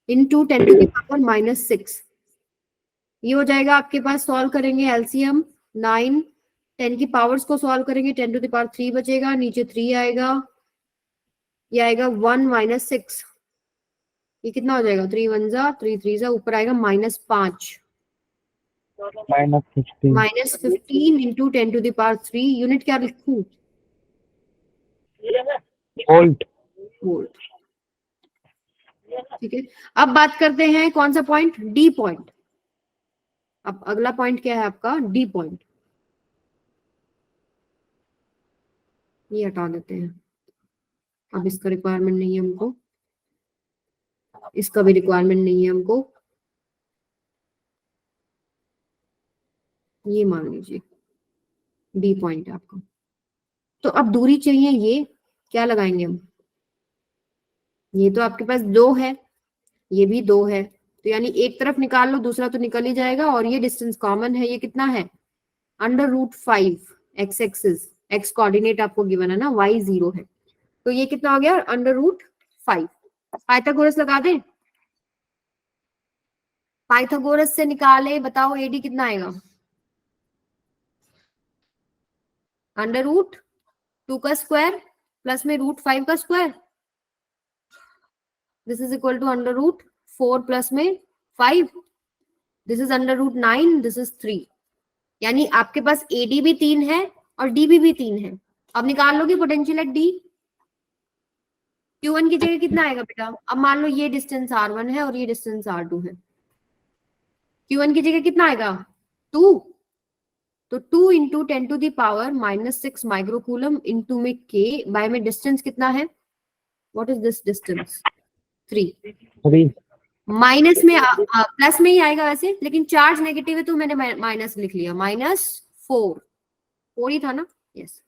इंटू 10 टू द पावर -6। ये हो जाएगा आपके पास। सॉल्व करेंगे एलसीएम, 9 10 की पावर्स को सॉल्व करेंगे, 10 टू द पावर 3 बचेगा, नीचे 3 आएगा, ये आएगा 1 -6। ये कितना हो जाएगा? 3 1 जा 3 3 जा, ऊपर आएगा -5 -15 -15 into 10 to the power 3। Unit क्या लिखूं? वोल्ट। वोल्ट। ठीक है। अब बात करते हैं कौन सा पॉइंट? D point. अब अगला पॉइंट क्या है आपका? D point. ये हटा देते हैं, अब इसका रिक्वायरमेंट नहीं है हमको, इसका भी रिक्वायरमेंट नहीं है हमको। ये मान लीजिए डी पॉइंट है आपका। तो अब दूरी चाहिए, ये क्या लगाएंगे हम? ये तो आपके पास 2 है, ये भी 2 है, तो यानी एक तरफ निकाल लो, दूसरा तो निकल ही जाएगा। और ये डिस्टेंस कॉमन है, ये कितना है? √5 एक्स एक्सिस, एक्स कोऑर्डिनेट आपको गिवन है ना, y 0 है, तो ये कितना हो गया? √5। पाइथागोरस लगा दें? पाइथागोरस से निकाले, बताओ एडी कितना आएगा? √2 का स्क्वायर प्लस में √5 का square, this is equal to √4 plus में 5, दिस इज √9, दिस इज 3। यानी आपके पास एडी भी 3 है और डीबी भी 3 है। अब निकाल लोगे पोटेंशियल एट डी। Q1 की जगह कितना आएगा बेटा? अब मान लो ये डिस्टेंस R1 है और ये डिस्टेंस R2 है। Q1 की जगह कितना आएगा? 2 तो 2 into 10 to the power -6 microcoulomb into में के बाय में डिस्टेंस कितना है? What is this distance? 3। 3. Minus में प्लस में ही आएगा वैसे, लेकिन चार्ज नेगेटिव है तो मैंने माइनस लिख लिया, -4 4 ही था ना, yes,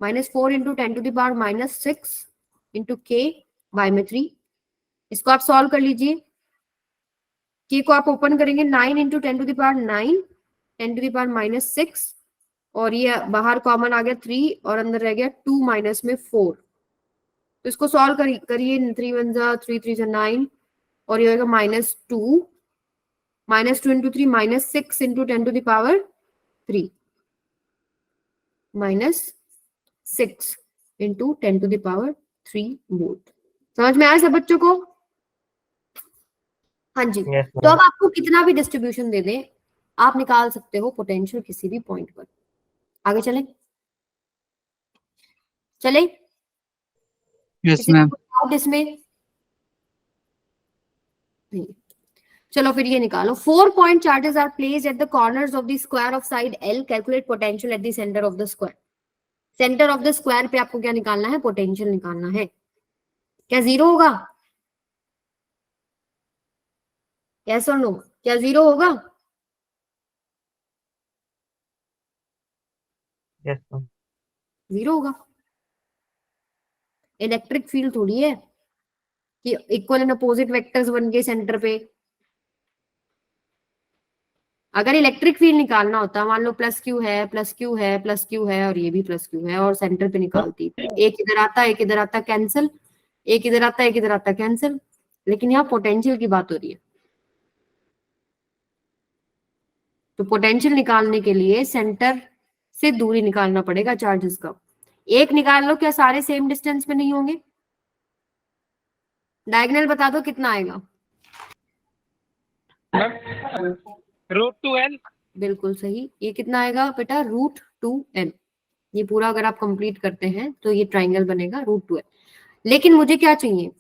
-4 into 10 to the power -6 into K by में 3। इसको आप सॉल्व कर लीजिए। के को आप ओपन करेंगे, 9 into 10 to the power 9, 10 to the power -6, और ये बाहर कॉमन आ गया 3 और अंदर रह गया 2 माइनस में 4। तो इसको सॉल्व करिए, 3 1 जा 3 3 जा 9, और ये होगा -2 into 3 -6 into 10 to the power 3 -6 into 10 to the power 3 volt. समझ में आया सब बच्चों को? हाँ जी। Yes, तो ma'am. अब आपको कितना भी डिस्ट्रीब्यूशन दे दें, आप निकाल सकते हो पोटेंशियल किसी भी पॉइंट पर। आगे चले चले Yes, किसी को ma'am. कोई डाउट इसमें? नहीं। चलो फिर ये निकालो। 4 point charges are placed at the corners of the square of side L. Calculate potential at the center of the square. Centre of the square पे आपको क्या निकालना है? पोटेंशियल निकालना है। क्या 0 होगा? यस और नो? क्या 0 होगा? Yes, ma'am. 0 होगा। इलेक्ट्रिक फील्ड थोड़ी है कि इक्वल एंड अपोजिट वेक्टर्स बन गए सेंटर पे। अगर इलेक्ट्रिक फील्ड निकालना होता, मान लो प्लस क्यू है, प्लस क्यू है, प्लस क्यू है, और ये भी प्लस क्यू है, और सेंटर पे निकालती, एक इधर आता, एक इधर आता, कैंसिल, एक इधर आता, एक इधर आता, कैंसिल। लेकिन यहाँ पोटेंशियल की बात हो रही है, तो पोटेंशियल निकालने के लिए सेंटर से दूरी निकालना पड़ेगा चार्जेस का। एक निकाल लो, क्या सारे सेम डिस्टेंस पे नहीं होंगे? डायगोनल बता दो कितना आएगा? √2L। बिल्कुल सही। ये कितना आएगा बेटा? √2L। ये पूरा अगर आप कंप्लीट करते हैं तो ये ट्राइंगल बनेगा √2L। लेकिन मुझे क्या चाहिए?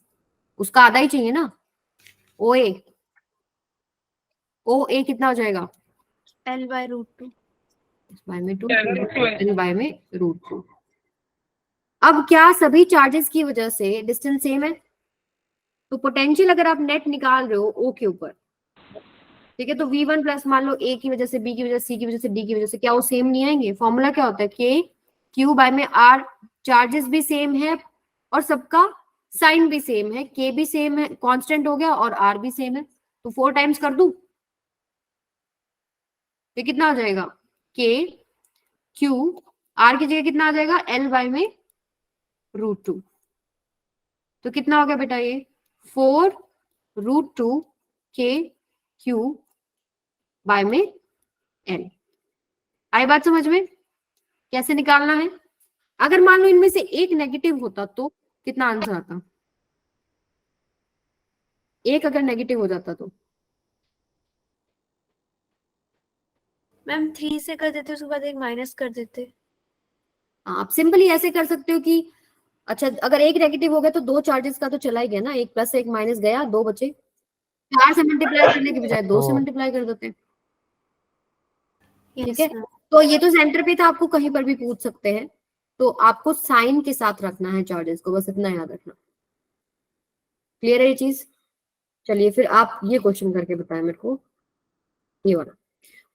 उसका आधा ही चाहिए ना। OA कितना हो जाएगा? L by √2। बाय में 2, L/2L। L बाय में √2। अब क्या सभी चार्जेस की वजह से डिस्टेंस सेम है? तो पोटेंशियल अगर आप नेट निकाल रहे हो O के ऊपर, ठीक है, तो V1 प्लस मान लो A की वजह से, B की वजह से, C की वजह से, D की वजह से, क्या वो सेम नहीं आएंगे? फॉर्मूला क्या होता है? K Q बाय में R। चार्जेस भी सेम है और सबका साइन भी सेम है, K भी सेम है, कांस्टेंट हो गया, और R भी सेम है, तो 4 टाइम्स कर दूं, तो कितना आ जाएगा? K Q R की जगह कितना आ जाएगा? L बाय में √2। तो कितना हो गया बेटा? ये 4 √2 K Q बाय में L। आई बात समझ में? कैसे निकालना है? अगर मान लो इनमें से एक नेगेटिव होता तो कितना आंसर आता? एक अगर नेगेटिव हो जाता तो मैम 3 से कर देते, उसके बाद एक माइनस कर देते। आप सिंपली ऐसे कर सकते हो कि अच्छा, अगर एक नेगेटिव हो गया तो 2 चार्जेस का तो चला ही गया ना, एक प्लस एक माइनस गया, 2 बचे। 4 से मल्टीप्लाई करने के बजाय 2 से मल्टीप्लाई कर देते हैं, ठीक है। तो ये तो सेंटर पे था, आपको कहीं पर भी पूछ सकते हैं, तो आपको साइन के साथ रखना है चार्जेस को, बस इतना याद रखना। क्लियर है ये चीज? चलिए फिर आप ये क्वेश्चन करके बताएं मेरे को, ये वाला।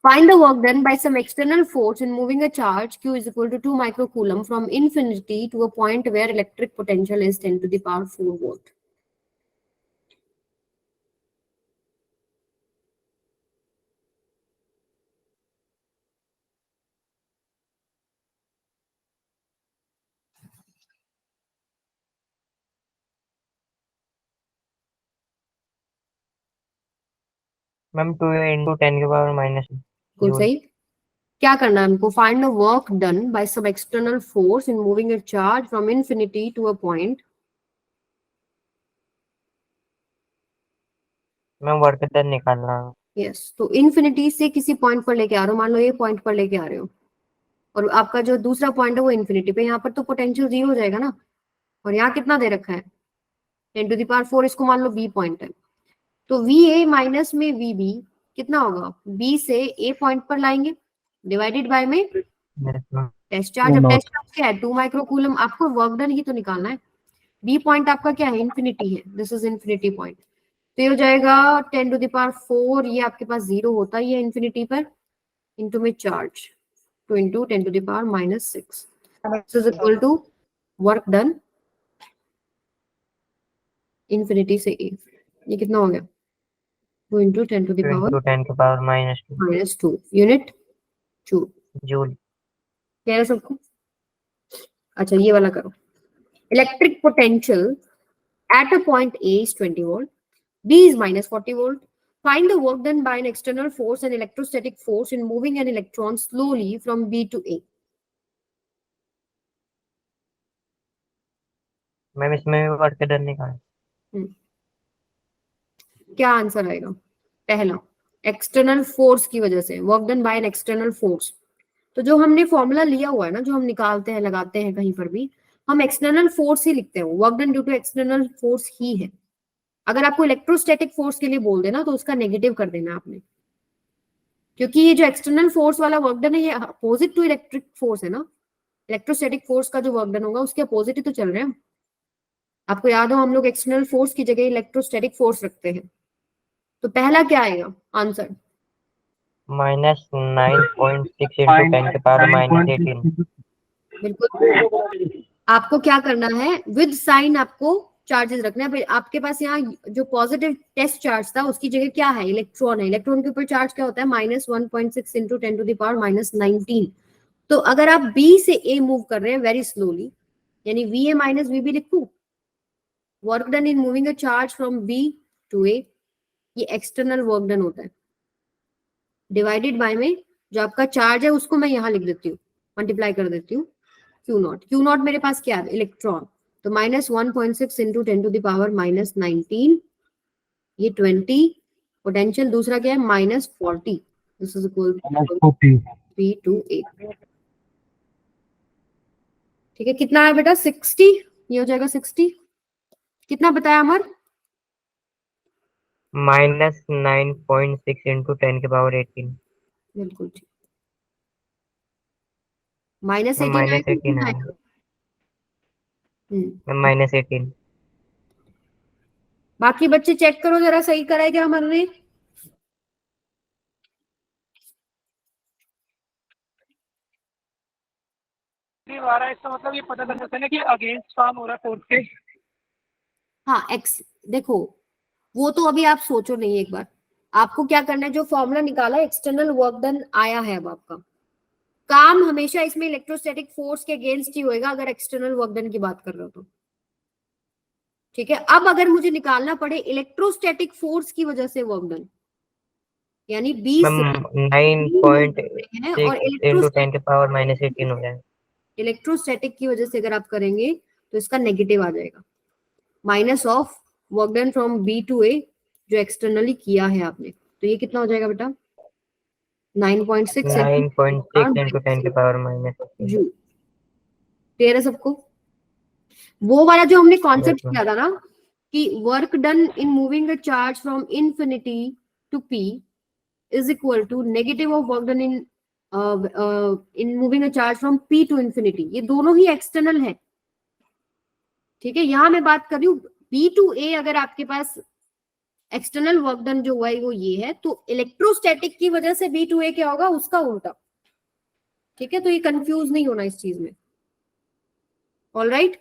Find the work done by some external force in moving a charge Q is equal to 2 microcoulomb from infinity to a point where electric potential is 10 to the power 4 volt. Ma'am 2 into 10 के power minus. बिल्कुल सही। क्या करना है हमको? Find the work done by some external force in moving a charge from infinity to a point. मैं work done निकालना। Yes, तो infinity से किसी पॉइंट पर लेके आ रहे हो, मान लो ये पॉइंट पर लेके आ रहे हो, और आपका जो दूसरा पॉइंट है वो इन्फिनिटी पे, यहाँ पर तो पोटेंशियल 0 हो जाएगा ना, और यहाँ कितना दे रखा है? 10 to the power 4। इसको मान लो B पॉइंट है, तो VA माइनस में VB कितना होगा? B से A पॉइंट पर लाएंगे, डिवाइडेड बाय में Yes, ma'am. Test charge. Two अब naught. टेस्ट चार्ज क्या है, 2 माइक्रो कूलम। आपको वर्क डन ही तो निकालना है। बी पॉइंट आपका क्या है, इन्फिनिटी है, दिस इज इन्फिनिटी पॉइंट। तो ये हो जाएगा 10 टू द पावर 4, ये आपके पास 0 होता ही है इन्फिनिटी पर, इनटू में चार्ज, तो into 10 to the power -6, this is equal to work done infinity से ए। ये कितना हो गया, 2 into 10 to the 2 power into 10 to power -2 -2 unit joule. joule. कह रहे सबको? अच्छा ये वाला करो। Electric potential at a point A is 20 volt, B is -40 volt. Find the work done by an external force and electrostatic force in moving an electron slowly from B to A. Ma'am इसमें work done निकाल। क्या answer आएगा? पहला, external force की वजह से, work done by an external force. तो जो हमने फॉर्मूला लिया हुआ है ना, जो हम निकालते हैं लगाते हैं कहीं पर भी, हम एक्सटर्नल फोर्स ही लिखते हैं, work done due to external force ही है। अगर आपको इलेक्ट्रोस्टैटिक फोर्स के लिए बोल देना तो उसका नेगेटिव कर देना आपने, क्योंकि ये जो एक्सटर्नल फोर्स वाला वर्क डन है ये अपोजिट टू इलेक्ट्रिक फोर्स है ना। इलेक्ट्रोस्टैटिक फोर्स का जो वर्क डन होगा उसके अपोजिट ही तो चल रहे हैं। आपको याद हो हम लोग एक्सटर्नल फोर्स की जगह इलेक्ट्रोस्टैटिक फोर्स रखते हैं। तो पहला क्या आएगा आंसर? -9.6 into 10 to power -18. बिल्कुल। आपको क्या करना है, विद साइन आपको चार्जेस रखना है। आपके पास यहाँ जो पॉजिटिव टेस्ट चार्ज था उसकी जगह क्या है, इलेक्ट्रॉन है। इलेक्ट्रॉन के ऊपर चार्ज क्या होता है, -1.6 इंटू 10 टू द पावर -19। तो अगर आप बी से ए मूव कर रहे हैं वेरी स्लोली, यानी V A minus V B लिखूं, work done in moving a charge from B to A, ये एक्सटर्नल वर्क डन होता है। डिवाइडेड बाय में जो आपका चार्ज है उसको मैं यहाँ लिख देती हूँ, मल्टीप्लाई कर देती हूँ, क्यू नॉट मेरे पास क्या है, इलेक्ट्रॉन। तो -1.6 इंटू 10 टू द पावर -19, ये 20। पोटेंशियल दूसरा क्या है, -40, this is equal -40. B to A. ठीक है, कितना है बेटा, 60, ये हो जाएगा 60। कितना बताया अमर? -9.6 into 10 के पावर 18. बिल्कुल ठीक, -18 मैम आएगा, -18 कितना है आएगा? मैम -18. बाकी बच्चे चेक करो जरा, सही करा है क्या हमने? आ रहा है इसका मतलब ये पता चल जाता है ना कि अगेंस्ट काम हो रहा है फोर्स के। हाँ एक्स, देखो वो तो अभी आप सोचो नहीं, एक बार आपको क्या करना है, जो फॉर्मूला निकाला एक्सटर्नल वर्क डन आया है, अब आपका काम हमेशा इसमें इलेक्ट्रोस्टैटिक फोर्स के अगेंस्ट ही होएगा अगर एक्सटर्नल वर्क डन की बात कर रहे हो तो। ठीक है, अब अगर मुझे निकालना पड़े इलेक्ट्रोस्टैटिक फोर्स की वजह से वर्क डन, यानी बी मैम से 9.6 और into 10 के पावर -18 हो जाए। इलेक्ट्रोस्टैटिक की वजह से अगर आप करेंगे तो इसका नेगेटिव आ जाएगा, minus of work done from B to A जो एक्सटर्नली किया है आपने। तो ये कितना हो जाएगा बेटा, 9.6 9.6 into 10 के पावर -18. जूल। क्लियर है सबको? वो वाला जो हमने कॉन्सेप्ट Yes, किया था ना कि work done in moving a charge from infinity to P is equal to negative of work done in moving a charge from P to infinity, ये दोनों ही एक्सटर्नल है। ठीक है, यहां मैं बात कर रही हूँ बी टू ए, अगर आपके पास एक्सटर्नल वर्क डन जो हुआ है वो ये है, तो इलेक्ट्रोस्टैटिक की वजह से बी टू ए क्या होगा, उसका उल्टा। ठीक है, तो ये कंफ्यूज नहीं होना इस चीज में। All right,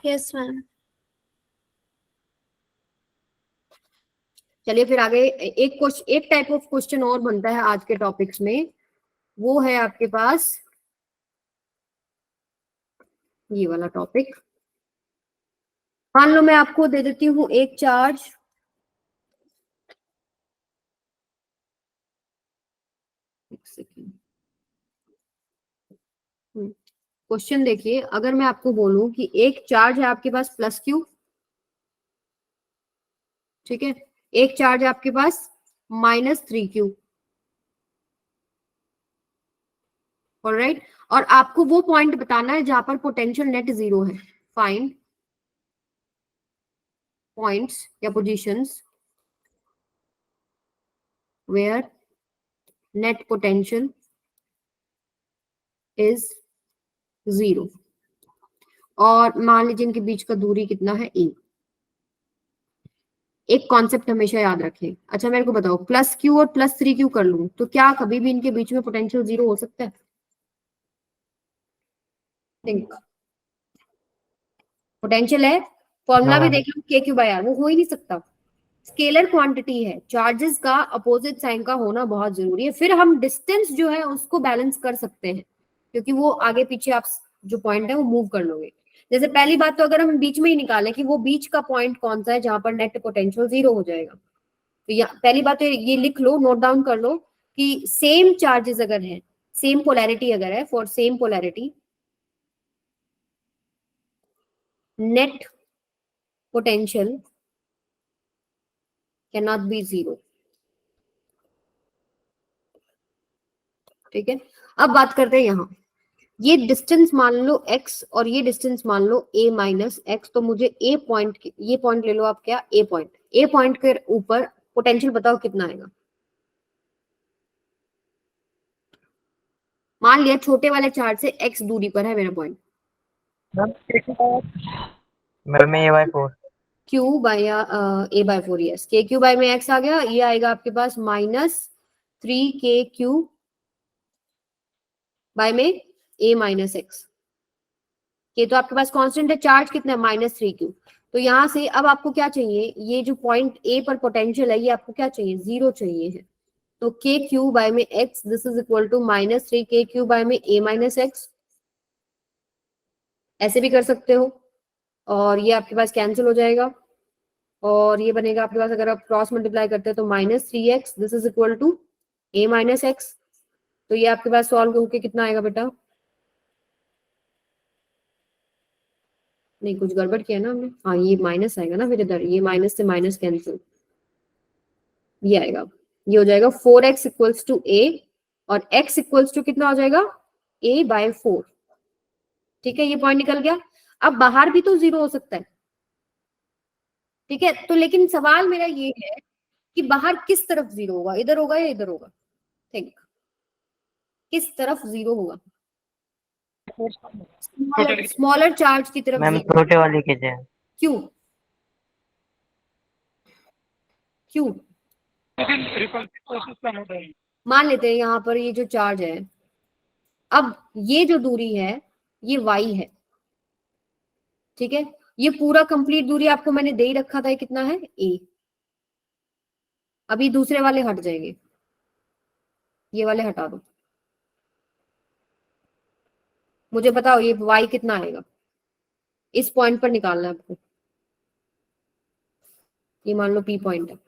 yes ma'am. चलिए फिर आगे एक टाइप ऑफ क्वेश्चन और बनता है आज के टॉपिक्स में, वो है आपके पास ये वाला टॉपिक। मान लो मैं आपको दे देती हूँ एक चार्ज, एक सेकेंड, क्वेश्चन देखिए, अगर मैं आपको बोलूं कि एक चार्ज है आपके पास +Q, ठीक है, एक चार्ज है आपके पास -3Q, ऑलराइट, और आपको वो पॉइंट बताना है जहां पर पोटेंशियल नेट 0 है। फाइंड पॉइंट्स या positions where net potential is 0 और मान लीजिए इनके बीच का दूरी कितना है ए। एक कॉन्सेप्ट हमेशा याद रखें। अच्छा मेरे को बताओ, प्लस क्यू और प्लस 3Q कर लूं तो क्या कभी भी इनके बीच में पोटेंशियल 0 हो सकता है? थिंक। पोटेंशियल है, फॉर्मूला No, भी ma'am. देख लो KQ/R, वो हो ही नहीं सकता। स्केलर क्वांटिटी है, चार्जेस का अपोजिट साइन का होना बहुत जरूरी है, फिर हम डिस्टेंस जो है उसको बैलेंस कर सकते हैं, क्योंकि वो आगे पीछे आप जो पॉइंट है वो मूव कर लोगे। जैसे पहली बात तो अगर हम बीच में ही निकालें कि वो बीच का पॉइंट कौन सा है जहां पर नेट पोटेंशियल 0 हो जाएगा, तो पहली बात तो ये लिख लो, नोट डाउन कर लो कि सेम चार्जेस अगर है, सेम पोलैरिटी अगर है, for same polarity net potential can not be 0। ठीक है, अब बात करते हैं यहाँ, ये डिस्टेंस मान लो x और ये डिस्टेंस मान लो a माइनस एक्स, तो मुझे ए पॉइंट, ये पॉइंट ले लो आप, क्या ए पॉइंट के ऊपर पोटेंशियल बताओ कितना आएगा। मान लिया छोटे वाले चार्ज से x दूरी पर है मेरा point, ma'am A/4 q by a/4, yes KQ by में x आ गया, ये आएगा आपके पास -3KQ बाय में a माइनस एक्स। ये तो आपके पास कांस्टेंट है, चार्ज कितना है -3Q। तो यहां से अब आपको क्या चाहिए, ये जो पॉइंट ए पर पोटेंशियल है ये आपको क्या चाहिए, 0 चाहिए है। तो KQ बाय में x this is equal to -3KQ by में a माइनस एक्स, ऐसे भी कर सकते हो, और ये आपके पास कैंसिल हो जाएगा और ये बनेगा आपके पास, अगर आप क्रॉस मल्टीप्लाई करते हैं तो -3x this is equal to a minus x. तो ये आपके पास सॉल्व होके कितना आएगा बेटा, नहीं कुछ गड़बड़ किया ना हमने, हाँ ये माइनस आएगा ना फिर इधर, ये माइनस से माइनस कैंसिल, ये आएगा, ये हो जाएगा 4x इक्वल्स टू a और x इक्वल्स टू कितना हो जाएगा a/4। ठीक है, ये पॉइंट निकल गया। अब बाहर भी तो 0 हो सकता है, ठीक है, तो लेकिन सवाल मेरा ये है कि बाहर किस तरफ 0 होगा, इधर होगा या इधर होगा, थिंक किस तरफ 0 होगा, स्मॉलर चार्ज की तरफ मैम 0। छोटे वाले के जगह क्यों क्यों? रिपल्सिव फोर्सेस का मोड है। मान लेते हैं यहाँ पर ये जो चार्ज है, अब ये जो दूरी है ये y है, ठीक है, ये पूरा कंप्लीट दूरी आपको मैंने दे ही रखा था, ये कितना है a। अभी दूसरे वाले हट जाएंगे, ये वाले हटा दो, मुझे बताओ ये y कितना आएगा, इस पॉइंट पर निकालना है आपको, ये मान लो p पॉइंट है,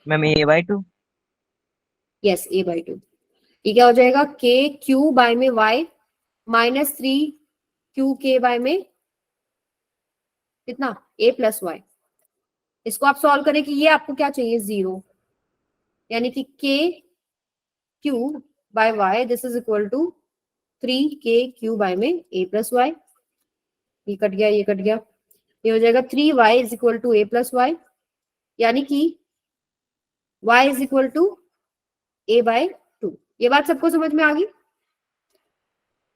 मैम A/2 यस a/2। ये क्या हो जाएगा KQ बाय में y -3QK बाय में कितना a प्लस y। इसको आप सॉल्व करें कि ये आपको क्या चाहिए 0, यानी कि KQ by y this is equal to 3KQ by में a प्लस y। ये कट गया, ये कट गया, ये हो जाएगा 3y is equal to a plus y, यानी कि y is equal to a/2। ये बात सबको समझ में आ गई?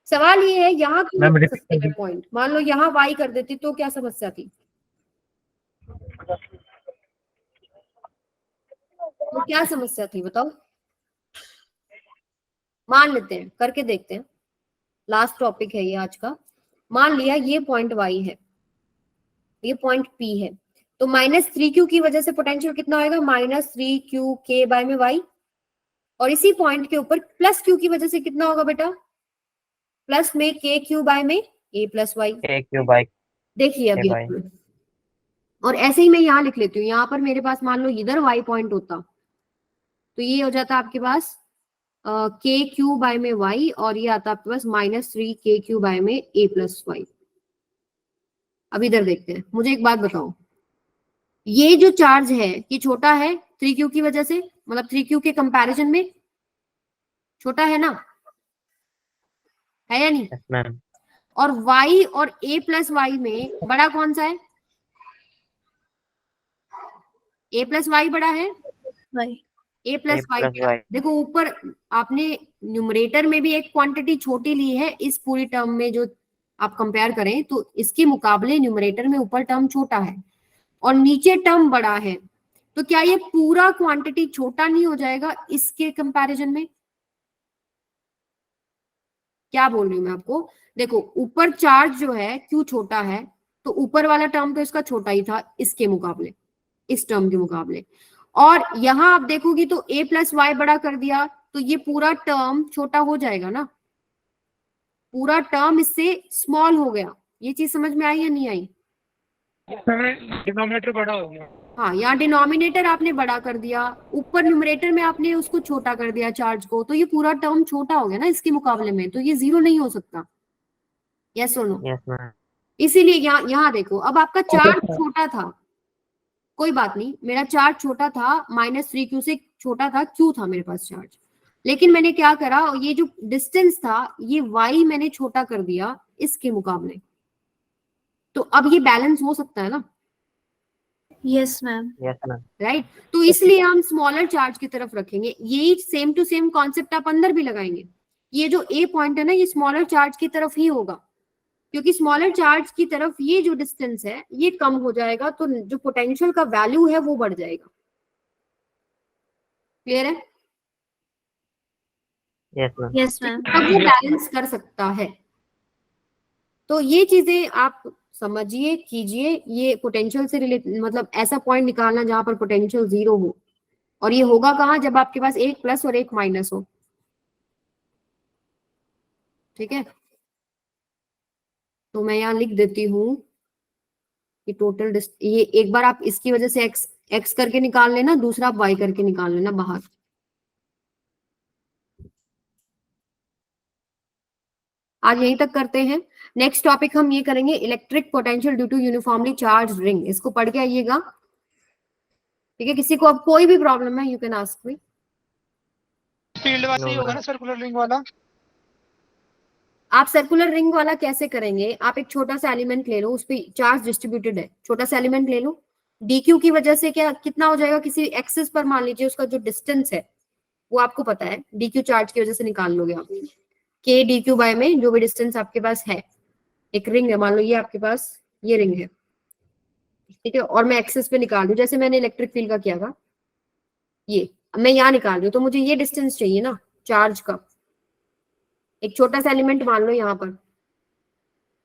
सवाल ये है यहाँ क्यों मैम कर रिपीट सकते हैं पॉइंट, मान लो यहाँ y कर देती तो क्या समस्या थी, तो क्या समस्या थी बताओ। मान लेते हैं, करके देखते हैं, लास्ट टॉपिक है ये आज का। मान लिया ये पॉइंट y है, ये पॉइंट p है, तो -3Q की वजह से पोटेंशियल कितना आएगा -3QK बाय में y, और इसी पॉइंट के ऊपर +Q की वजह से कितना होगा बेटा, प्लस में KQ बाय में a plus y। KQ by देखिए अभी by। आपने, और ऐसे ही मैं यहाँ लिख लेती हूँ, यहाँ पर मेरे पास मान लो इधर y पॉइंट होता तो ये हो जाता आपके पास KQ बाय में y, और ये आता आपके पास -3KQ बाय में a प्लस y। अब इधर देखते हैं, मुझे एक बात बताओ, ये जो चार्ज है ये छोटा है 3Q की वजह से, मतलब 3Q के कंपैरिजन में छोटा है ना, है या नहीं? यस मैम और y और a प्लस y में बड़ा कौन सा है, a प्लस y बड़ा है, वही a प्लस वाई। देखो ऊपर आपने न्यूमरेटर में भी एक क्वांटिटी छोटी ली है, इस पूरी टर्म में जो आप कंपेयर करें तो इसके मुकाबले न्यूमरेटर में ऊपर टर्म छोटा है और नीचे टर्म बड़ा है, तो क्या ये पूरा क्वांटिटी छोटा नहीं हो जाएगा इसके कंपैरिजन में? क्या बोल रही हूँ मैं आपको? देखो ऊपर चार्ज जो है क्यों छोटा है, तो ऊपर वाला टर्म तो इसका छोटा ही था इसके मुकाबले, इस टर्म के मुकाबले, और यहां आप देखोगी तो a प्लस वाई बड़ा कर दिया तो ये पूरा टर्म छोटा हो जाएगा ना, पूरा टर्म इससे स्मॉल हो गया। ये चीज समझ में आई या नहीं आई? डिनोमिनेटर बड़ा हो गया। हाँ, यहाँ डिनोमिनेटर आपने बड़ा कर दिया, ऊपर न्यूमरेटर में आपने उसको छोटा कर दिया चार्ज को, तो ये पूरा टर्म छोटा हो गया ना इसके मुकाबले में, तो ये जीरो नहीं हो सकता। यस सुनो, यस मैम। इसीलिए यहाँ देखो, अब आपका चार्ज छोटा था, कोई बात नहीं, मेरा चार्ज छोटा था, -3q से छोटा था, q था मेरे पास चार्ज, लेकिन मैंने क्या करा, ये जो डिस्टेंस था ये y मैंने छोटा कर दिया इसके मुकाबले, तो अब ये बैलेंस हो सकता है ना? Yes ma'am. Yes ma'am. Right, तो इसलिए हम स्मॉलर चार्ज की तरफ रखेंगे। यही सेम टू सेम कॉन्सेप्ट आप अंदर भी लगाएंगे। ये जो ए पॉइंट है ना, ये स्मॉलर चार्ज की तरफ ही होगा, क्योंकि स्मॉलर चार्ज की तरफ ये जो डिस्टेंस है ये कम हो जाएगा, तो जो पोटेंशियल का वैल्यू है वो बढ़ जाएगा। क्लियर है? Yes ma'am. Yes ma'am. तब वो बैलेंस कर सकता है। तो ये चीजें आप समझिए, कीजिए। ये पोटेंशियल से रिलेट, मतलब ऐसा पॉइंट निकालना जहां पर पोटेंशियल जीरो हो, और ये होगा कहाँ? जब आपके पास एक प्लस और एक माइनस हो। ठीक है, तो मैं यहाँ लिख देती हूँ कि टोटल ये एक बार आप इसकी वजह से एक्स करके निकाल लेना, दूसरा आप वाई करके निकाल लेना बाहर। आज यहीं तक करते हैं। नेक्स्ट टॉपिक हम ये करेंगे, electric potential due to uniformly charge ring. इसको पढ़ के आइएगा। ठीक है, किसी को अब कोई भी प्रॉब्लम है, you can ask me. Field वाला ही होगा ना, सर्कुलर रिंग वाला? आप सर्कुलर रिंग वाला कैसे करेंगे? आप एक छोटा सा एलिमेंट ले लो, उस पर चार्ज डिस्ट्रीब्यूटेड है, छोटा सा एलिमेंट ले लो, डीक्यू की वजह से क्या कितना हो जाएगा, किसी एक्सिस पर मान लीजिए उसका जो डिस्टेंस है वो आपको पता है, डीक्यू चार्ज की वजह से निकाल लोगे आप, के डीक्यू बाय में जो भी डिस्टेंस आपके पास है, एक रिंग है, मान लो ये आपके पास ये रिंग है, ठीक है, और मैं एक्सिस पे निकाल दूं, जैसे मैंने इलेक्ट्रिक फील्ड का किया था, ये मैं यहाँ निकाल रही हूँ, तो मुझे ये डिस्टेंस चाहिए ना चार्ज का, एक छोटा सा एलिमेंट मान लो यहाँ पर,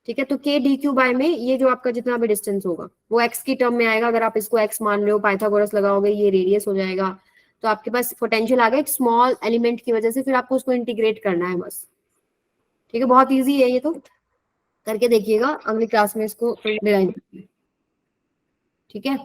ठीक है, तो के डी क्यू बाय में ये जो आपका जितना भी डिस्टेंस होगा वो एक्स की टर्म में आएगा। अगर आप इसको एक्स मान लो, पाइथागोरस लगाओगे, ये रेडियस हो जाएगा, तो आपके पास पोटेंशियल आ गया एक स्मॉल एलिमेंट की वजह से, फिर आपको उसको इंटीग्रेट करना है बस। ठीक है, बहुत ईजी है ये, तो करके देखिएगा, अगली क्लास में इसको डिराइव। ठीक है।